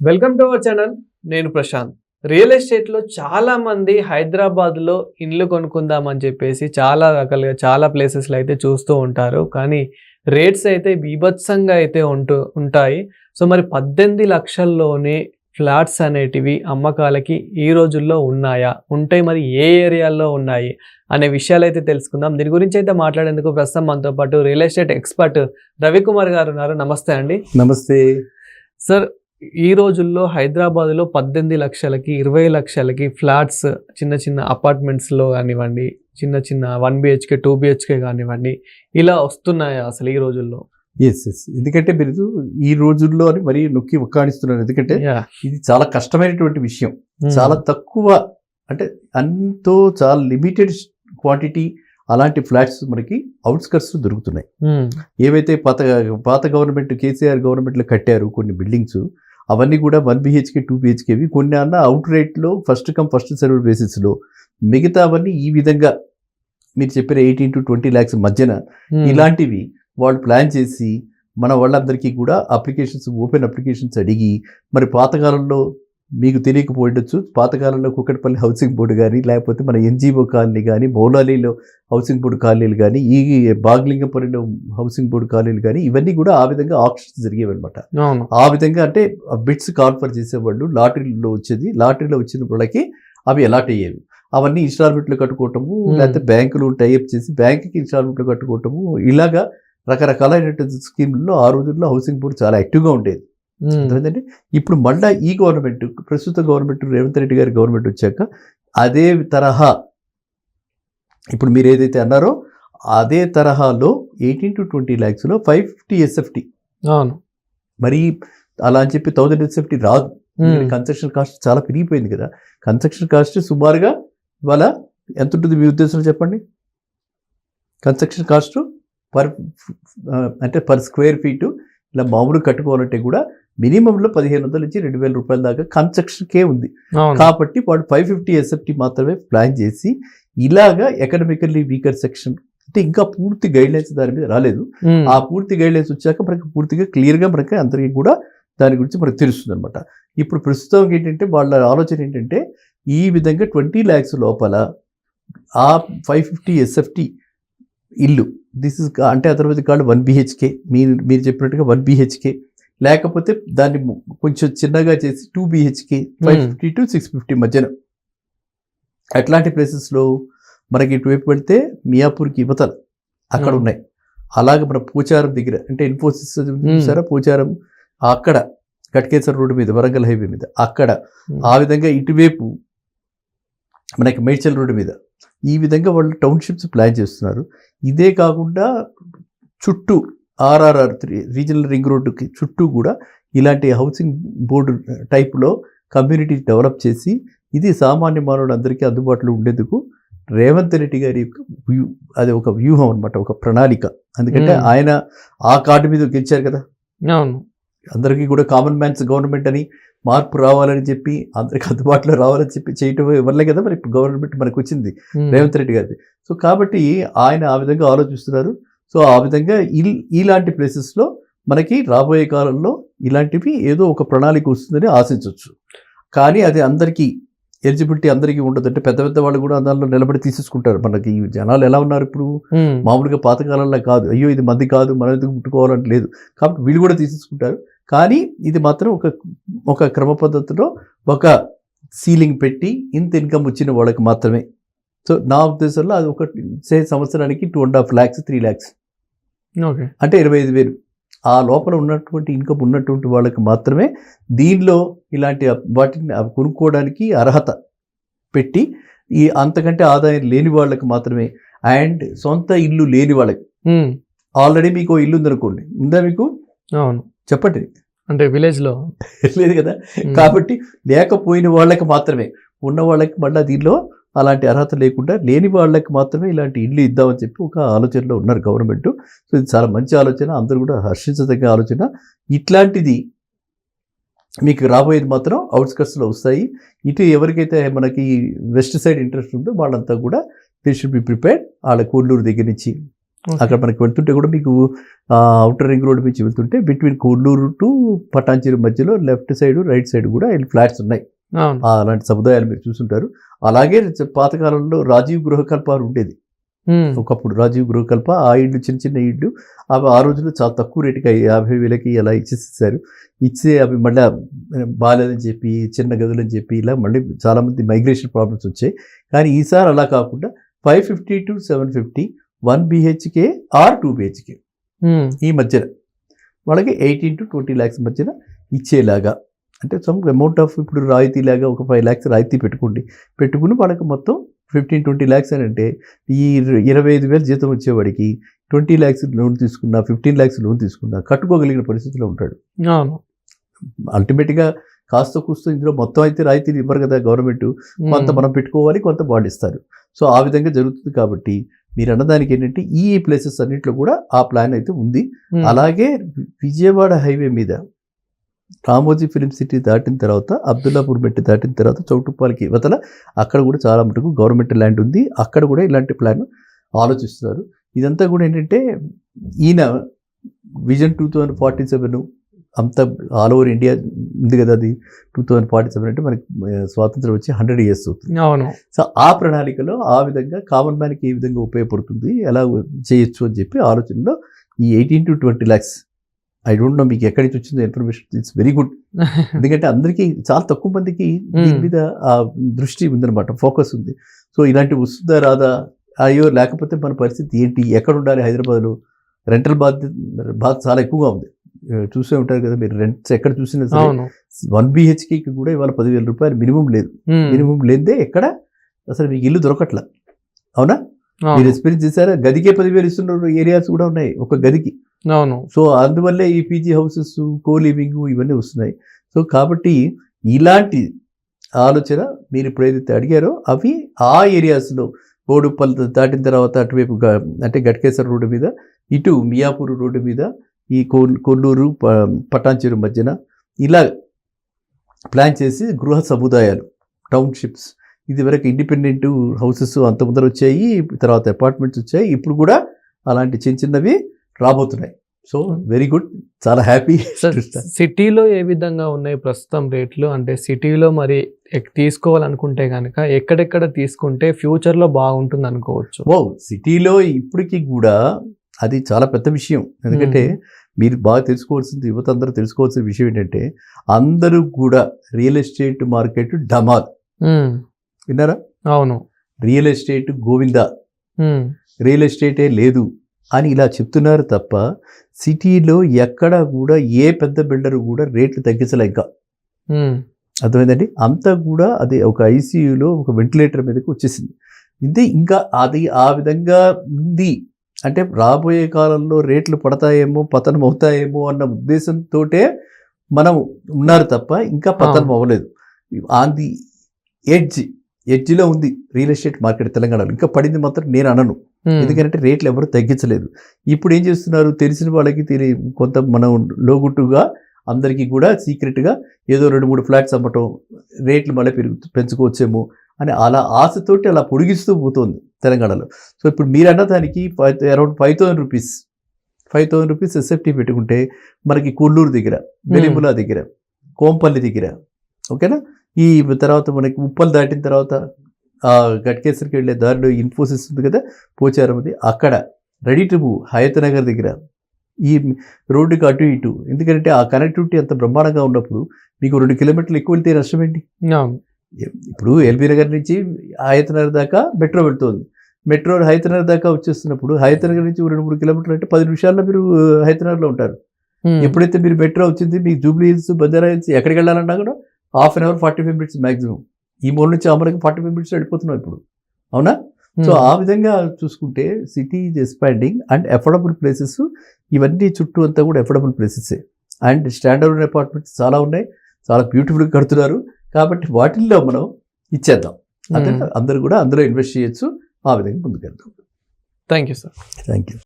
Welcome to our channel. నేను Prashanth. Real ఎస్టేట్లో చాలామంది హైదరాబాద్లో ఇండ్లు కొనుక్కుందామని చెప్పేసి చాలా రకాలుగా చాలా ప్లేసెస్లో అయితే చూస్తూ ఉంటారు. కానీ రేట్స్ అయితే బీభత్సంగా అయితే ఉంటాయి. సో మరి 18 లక్షల్లోనే ఫ్లాట్స్ అనేటివి అమ్మకాలకి ఈ రోజుల్లో ఉన్నాయా? ఉంటే మరి ఏ ఏరియాల్లో ఉన్నాయి అనే విషయాలు అయితే తెలుసుకుందాం. దీని గురించి అయితే మాట్లాడేందుకు ప్రస్తుతం మనతో పాటు రియల్ ఎస్టేట్ ఎక్స్పర్ట్ రవికుమార్ గారు ఉన్నారు. నమస్తే అండి. నమస్తే సార్. ఈ రోజుల్లో హైదరాబాద్లో 18 లక్షలకి 20 లక్షలకి ఫ్లాట్స్ చిన్న చిన్న అపార్ట్మెంట్స్లో కానివ్వండి, చిన్న చిన్న 1 BHK 2 BHK కానివ్వండి, ఇలా వస్తున్నాయా అసలు ఈ రోజుల్లో? ఎస్ ఎందుకంటే మీరు ఈ రోజుల్లో అని మరీ నొక్కి ఒక్కాడిస్తున్నారు. ఎందుకంటే ఇది చాలా కష్టమైనటువంటి విషయం. చాలా తక్కువ అంటే అంతో చాలా లిమిటెడ్ క్వాంటిటీ అలాంటి ఫ్లాట్స్ మనకి అవుట్స్కట్స్ దొరుకుతున్నాయి. ఏవైతే పాత గవర్నమెంట్ కేసీఆర్ గవర్నమెంట్లో కట్టారు కొన్ని బిల్డింగ్స్, అవన్నీ కూడా 1 BHK 2 BHKవి. కొన్ని అన్న అవుట్ రేట్లో ఫస్ట్ కమ్ ఫస్ట్ సర్వ్ బేసిస్లో, మిగతా అవన్నీ ఈ విధంగా మీరు చెప్పిన 18 to 20 lakhs మధ్యన ఇలాంటివి వాళ్ళు ప్లాన్ చేసి మన వాళ్ళందరికీ కూడా ఓపెన్ అప్లికేషన్స్ అడిగి, మరి పాతకాలంలో మీకు తెలియకపోయిండొచ్చు, పాతకాలంలో కుక్కటపల్లి హౌసింగ్ బోర్డు కానీ, లేకపోతే మన NGO కాలనీ కానీ, మౌలాలీలో హౌసింగ్ బోర్డు కాలనీలు కానీ, ఈ బాగ్లింగపురంలో హౌసింగ్ బోర్డు కాలనీలు కానీ, ఇవన్నీ కూడా ఆ విధంగా ఆప్షన్స్ జరిగేవి అనమాట. ఆ విధంగా అంటే బిట్స్ కాన్ఫర్ చేసేవాళ్ళు, లాటరీలో వచ్చిన వాళ్ళకి అవి అలాట్ అయ్యేవి. అవన్నీ ఇన్స్టాల్మెంట్లు కట్టుకోవటము, లేకపోతే బ్యాంకులు టైఅప్ చేసి బ్యాంకుకి ఇన్స్టాల్మెంట్లు కట్టుకోవటము, ఇలాగా రకరకాలైనటువంటి స్కీముల్లో ఆ రోజుల్లో హౌసింగ్ బోర్డు చాలా యాక్టివ్గా ఉండేది. అర్థమైందండి. ఇప్పుడు మళ్ళీ ఈ గవర్నమెంట్, ప్రస్తుత గవర్నమెంట్ రేవంత్ రెడ్డి గారి గవర్నమెంట్ వచ్చాక అదే తరహా ఇప్పుడు మీరు ఏదైతే అన్నారో అదే తరహాలో 18 to 20 lakhsలో 550 SFT. అవును, మరి అలా అని చెప్పి 1000 SFT రాదు. కన్స్ట్రక్షన్ కాస్ట్ చాలా పెరిగిపోయింది కదా. కన్స్ట్రక్షన్ కాస్ట్ సుమారుగా ఇవాళ ఎంత ఉంటుంది మీ ఉద్దేశంలో చెప్పండి? Construction cost per square feet ఇలా మామూలు కట్టుకోవాలంటే కూడా మినిమంలో 1500 నుంచి 2000 రూపాయల దాకా కన్స్ట్రక్షన్కే ఉంది. కాబట్టి వాడు 550 SFT మాత్రమే ప్లాన్ చేసి, ఇలాగా ఎకనామికల్లీ వీకర్ సెక్షన్ అంటే ఇంకా పూర్తి గైడ్లైన్స్ దాని మీద రాలేదు. ఆ పూర్తి గైడ్లైన్స్ వచ్చాక మనకి పూర్తిగా క్లియర్గా మనకి అందరికీ కూడా దాని గురించి మనకు తెలుస్తుంది అనమాట. ఇప్పుడు ప్రస్తుతం ఏంటంటే వాళ్ళ ఆలోచన ఏంటంటే ఈ విధంగా 20 lakhs లోపల ఆ 550 SFT ఇల్లు, దిస్ ఇస్ అంటే అదర్వైజ్ కాల్డ్ 1 BHK, మీరు చెప్పినట్టుగా 1 BHK, లేకపోతే దాన్ని కొంచెం చిన్నగా చేసి 2 BHK 550 to 650 మధ్యన అట్లాంటి ప్లేసెస్లో మనకి ఇటువైపు వెళ్తే మియాపూర్కి యువతలు అక్కడ ఉన్నాయి. అలాగే మన పోచారం దగ్గర అంటే ఇన్ఫోసిస్ చూసారా, పోచారం అక్కడ కట్కేశ్వర రోడ్డు మీద, వరంగల్ హైవే మీద అక్కడ, ఆ విధంగా ఇటువైపు మనకి మేడ్చల్ రోడ్డు మీద, ఈ విధంగా వాళ్ళు టౌన్షిప్స్ ప్లాన్ చేస్తున్నారు. ఇదే కాకుండా చుట్టూ RRR రీజనల్ రింగ్ రోడ్డుకి చుట్టూ కూడా ఇలాంటి హౌసింగ్ బోర్డు టైప్లో కమ్యూనిటీ డెవలప్ చేసి, ఇది సామాన్య మానవుడు అందరికీ అందుబాటులో ఉండేందుకు రేవంత్ రెడ్డి గారి అది ఒక వ్యూహం అనమాట, ఒక ప్రణాళిక. ఎందుకంటే ఆయన ఆ కార్డు మీద గెలిచారు కదా. అందరికీ కూడా కామన్ మ్యాన్స్ గవర్నమెంట్ అని, మార్పు రావాలని చెప్పి, అందరికి అందుబాటులో రావాలని చెప్పి చేయటం వల్లే కదా మరి ఇప్పుడు గవర్నమెంట్ మనకు వచ్చింది రేవంత్ రెడ్డి గారిది. సో కాబట్టి ఆయన ఆ విధంగా ఆలోచిస్తున్నారు. సో ఆ విధంగా ఇలాంటి ప్లేసెస్లో మనకి రాబోయే కాలంలో ఇలాంటివి ఏదో ఒక ప్రణాళిక వస్తుందని ఆశించవచ్చు. కానీ అది అందరికీ ఎలిజిబిలిటీ అందరికీ ఉండదు. అంటే పెద్ద పెద్ద వాళ్ళు కూడా దానిలో నిలబడి తీసేసుకుంటారు. మనకి జనాలు ఎలా ఉన్నారు ఇప్పుడు, మామూలుగా పాతకాలంలో కాదు, అయ్యో ఇది మంది కాదు మనం ఎందుకు ముట్టుకోవాలని లేదు, కాబట్టి వీళ్ళు కూడా తీసేసుకుంటారు. కానీ ఇది మాత్రం ఒక క్రమ పద్ధతిలో ఒక సీలింగ్ పెట్టి ఇంత ఇన్కమ్ వచ్చిన వాళ్ళకి మాత్రమే. సో నా ఉద్దేశంలో అది ఒక సంవత్సరానికి 2.5 lakhs 3 lakhs అంటే 25,000 ఆ లోపల ఉన్నటువంటి ఇన్కమ్ ఉన్నటువంటి వాళ్ళకి మాత్రమే దీనిలో ఇలాంటి వాటిని కొనుక్కోవడానికి అర్హత పెట్టి, ఈ అంతకంటే ఆదాయం లేని వాళ్ళకి మాత్రమే, అండ్ సొంత ఇల్లు లేని వాళ్ళకి. ఆల్రెడీ మీకు ఇల్లు ఉందనుకోండి, ఉందా మీకు? అవును, చెప్పండి. అంటే విలేజ్లో లేదు కదా. కాబట్టి లేకపోయిన వాళ్ళకి మాత్రమే, ఉన్న వాళ్ళకి మళ్ళీ దీనిలో అలాంటి అర్హత లేకుండా లేని వాళ్ళకి మాత్రమే ఇలాంటి ఇల్లు ఇద్దామని చెప్పి ఒక ఆలోచనలో ఉన్నారు గవర్నమెంట్. సో ఇది చాలా మంచి ఆలోచన, అందరూ కూడా హర్షించదగ్గ ఆలోచన. ఇట్లాంటిది మీకు రాబోయేది మాత్రం అవుట్స్కట్స్లో వస్తాయి. ఇటు ఎవరికైతే మనకి వెస్ట్ సైడ్ ఇంట్రెస్ట్ ఉందో వాళ్ళంతా కూడా దే షుడ్ బి ప్రిపేర్డ్. వాళ్ళ కోల్లూరు దగ్గర నుంచి అక్కడ మనకి వెళ్తుంటే కూడా మీకు అవుటర్ రింగ్ రోడ్ నుంచి వెళ్తుంటే బిట్వీన్ కొల్లూరు టు పటాన్చెరు మధ్యలో లెఫ్ట్ సైడ్ రైట్ సైడ్ కూడా ఫ్లాట్స్ ఉన్నాయి. అలాంటి సముదాయాలు మీరు చూసుంటారు. అలాగే పాతకాలంలో రాజీవ్ గృహకల్ప ఉండేది ఒకప్పుడు. రాజీవ్ గృహకల్ప ఆ ఇళ్ళు చిన్న చిన్న ఇళ్ళు అవి ఆ రోజుల్లో చాలా తక్కువ రేటుకి 50,000కి అలా ఇచ్చేసేసారు. ఇచ్చే అవి మళ్ళీ బాగాలేదని చెప్పి చిన్న గదులు అని చెప్పి ఇలా మళ్ళీ చాలామంది మైగ్రేషన్ ప్రాబ్లమ్స్ వచ్చాయి. కానీ ఈసారి అలా కాకుండా 550 to 750 1 BHK ఆర్ 2 BHK ఈ మధ్యన వాళ్ళకి 18 to 20 lakhs మధ్యన ఇచ్చేలాగా, అంటే సమ్ అమౌంట్ ఆఫ్ ఇప్పుడు రాయితీ లాగా ఒక 5 lakhs రాయితీ పెట్టుకుని వాళ్ళకి మొత్తం 15-20 lakhs అని అంటే ఈ 25,000 జీతం వచ్చేవాడికి 20 lakhs లోన్ తీసుకున్నా 15 lakhs లోన్ తీసుకున్నా కట్టుకోగలిగిన పరిస్థితిలో ఉంటాడు. అల్టిమేట్గా కాస్త కూస్తో ఇందులో మొత్తం అయితే రాయితీలు ఇవ్వరు కదా గవర్నమెంట్, కొంత మనం పెట్టుకోవాలి, కొంత వాళ్ళు ఇస్తారు. సో ఆ విధంగా జరుగుతుంది. కాబట్టి మీరు అన్నదానికి ఏంటంటే ఈ ప్లేసెస్ అన్నింటిలో కూడా ఆ ప్లాన్ అయితే ఉంది. అలాగే విజయవాడ హైవే మీద రామోజీ ఫిలిం సిటీ దాటిన తర్వాత అబ్దుల్లాపూర్ మెట్టి దాటిన తర్వాత చౌటుప్పాలకి ఇవతల అక్కడ కూడా చాలా మటుకు గవర్నమెంట్ ల్యాండ్ ఉంది. అక్కడ కూడా ఇలాంటి ప్లాన్ ఆలోచిస్తున్నారు. ఇదంతా కూడా ఏంటంటే ఈయన విజన్ 2047 అంతా ఆల్ ఓవర్ ఇండియా ఉంది కదా, అది 2047 అంటే మనకి స్వాతంత్రం వచ్చి 100 years అవుతుంది. సో ఆ ప్రణాళికలో ఆ విధంగా కామన్ మ్యాన్కి ఏ విధంగా ఉపయోగపడుతుంది, ఎలా చేయొచ్చు అని చెప్పి ఆలోచనలో ఈ 18 to 20 lakhs I don't know మీకు ఎక్కడి నుంచి వచ్చిందో ఇన్ఫర్మేషన్, ఇట్స్ వెరీ గుడ్. ఎందుకంటే అందరికీ చాలా తక్కువ మందికి దీని మీద ఆ దృష్టి ఉందన్నమాట, ఫోకస్ ఉంది. సో ఇలాంటి వస్తుందా రాదా, అయ్యో లేకపోతే మన పరిస్థితి ఏంటి, ఎక్కడ ఉండాలి హైదరాబాద్లో, రెంటల్ బాధ చాలా ఎక్కువగా ఉంది. చూసే ఉంటారు కదా మీరు, రెంట్స్ ఎక్కడ చూసినా సరే 1 BHK కూడా ఇవాళ 10,000 రూపాయలు మినిమం లేదు. మినిమం లేదే ఎక్కడ అసలు మీకు ఇల్లు దొరకట్లా. అవునా, మీరు ఎక్స్పీరియన్స్ చేశారా? గదికే 10,000 ఇస్తున్న ఏరియాస్ కూడా ఉన్నాయి ఒక గదికి. సో అందువల్లే ఈ పీజీ హౌసెస్, కో లివింగ్ ఇవన్నీ వస్తున్నాయి. సో కాబట్టి ఇలాంటి ఆలోచన మీరు ఇప్పుడు ఏదైతే అడిగారో అవి ఆ ఏరియాస్లో బోడుప్పల్ దాటిన తర్వాత అటువైపు అంటే గట్కేసర్ రోడ్డు మీద, ఇటు మియాపూర్ రోడ్డు మీద, ఈ కొల్లూరు పటాన్చెరు మధ్యన ఇలా ప్లాన్ చేసి గృహ సముదాయాలు, టౌన్షిప్స్, ఇది వరకు ఇండిపెండెంట్ హౌసెస్ అంత ముందర వచ్చాయి, తర్వాత అపార్ట్మెంట్స్ వచ్చాయి, ఇప్పుడు కూడా అలాంటి చిన్న చిన్నవి రాబోతున్నాయి. సో వెరీ గుడ్, చాలా హ్యాపీ. సిటీలో ఏ విధంగా ఉన్నాయి ప్రస్తుతం రేట్లు? అంటే సిటీలో మరి తీసుకోవాలనుకుంటే కనుక ఎక్కడెక్కడ తీసుకుంటే ఫ్యూచర్లో బాగుంటుంది అనుకోవచ్చు? ఓ సిటీలో ఇప్పటికీ కూడా అది చాలా పెద్ద విషయం. ఎందుకంటే మీరు బాగా తెలుసుకోవాల్సింది, యువత అందరూ తెలుసుకోవాల్సిన విషయం ఏంటంటే అందరూ కూడా రియల్ ఎస్టేట్ మార్కెట్ డమాల్. విన్నారా? అవును, రియల్ ఎస్టేట్ గోవిందా, రియల్ ఎస్టేటే లేదు అని ఇలా చెప్తున్నారు తప్ప సిటీలో ఎక్కడ కూడా ఏ పెద్ద బిల్డర్ కూడా రేట్లు తగ్గించలే ఇంకా. అర్థమైందండి? అంతా కూడా అది ఒక ఐసీయూలో ఒక వెంటిలేటర్ మీదకి వచ్చేసింది. ఇది ఇంకా అది ఆ విధంగా ఉంది. అంటే రాబోయే కాలంలో రేట్లు పడతాయేమో, పతనం అవుతాయేమో అన్న ఉద్దేశంతో మనం ఉన్నారు తప్ప ఇంకా పతనం అవ్వలేదు. ఆన్ ది ఎడ్జ్లో ఉంది రియల్ ఎస్టేట్ మార్కెట్ తెలంగాణలో. ఇంకా పడింది మాత్రం నేను అనను, ఎందుకంటే రేట్లు ఎవరు తగ్గించలేదు. ఇప్పుడు ఏం చేస్తున్నారు, తెలిసిన వాళ్ళకి కొంత మనం లోగుట్టుగా అందరికీ కూడా సీక్రెట్గా ఏదో 2-3 ఫ్లాట్స్ అమ్మటం, రేట్లు మళ్ళీ పెంచుకోవచ్చేమో అని అలా ఆశతోటి అలా పొడిగిస్తూ పోతుంది తెలంగాణలో. సో ఇప్పుడు మీరు అన్న దానికి అరౌండ్ 5,000 రూపీస్ ఎస్ఎఫ్టీ పెట్టుకుంటే మనకి కొల్లూరు దగ్గర, వెలిముల దగ్గర, కోంపల్లి దగ్గర, ఓకేనా, ఈ తర్వాత మనకి ఉప్పల్ దాటిన తర్వాత గట్కేసరికి వెళ్ళే దారిలో ఇన్ఫోసిస్ ఉంది కదా, పోచారం అది, అక్కడ ready to move Hayat Nagar దగ్గర, ఈ రోడ్డుకి అటు ఇటు. ఎందుకంటే ఆ కనెక్టివిటీ అంత బ్రహ్మాండంగా ఉన్నప్పుడు మీకు 2 kilometers ఎక్కువ వెళ్తే నష్టం ఏంటి? ఇప్పుడు ఎల్బీ నగర్ నుంచి హయత్ నగర్ దాకా మెట్రో వెళ్తుంది. మెట్రో హయత్ నగర్ దాకా వచ్చేస్తున్నప్పుడు హయత్ నగర్ నుంచి 2-3 kilometers అంటే 10 నిమిషాల్లో మీరు హయత్ నగర్లో ఉంటారు. ఎప్పుడైతే మీరు మెట్రో వచ్చింది, మీకు జూబ్లీ హిల్స్, బంజారా హిల్స్ ఎక్కడికి వెళ్ళాలన్నా కూడా 1/2 hour 45 minutes మ్యాక్సిమం. ఈ మూల నుంచి అమరకి 45 minutes వెళ్ళిపోతున్నాం ఇప్పుడు. అవునా? సో ఆ విధంగా చూసుకుంటే city is expanding and affordable places, ఇవన్నీ చుట్టూ అంతా కూడా అఫోర్డబుల్ ప్లేసెసే. అండ్ స్టాండర్డ్ అపార్ట్మెంట్స్ చాలా ఉన్నాయి, చాలా బ్యూటిఫుల్గా కడుతున్నారు. కాబట్టి వాటిల్లో మనం ఇచ్చేద్దాం, అదే అందరూ కూడా అందులో ఇన్వెస్ట్ చేయొచ్చు. ఆ విధంగా ముందుకెళ్తాం. Thank you sir. Thank you.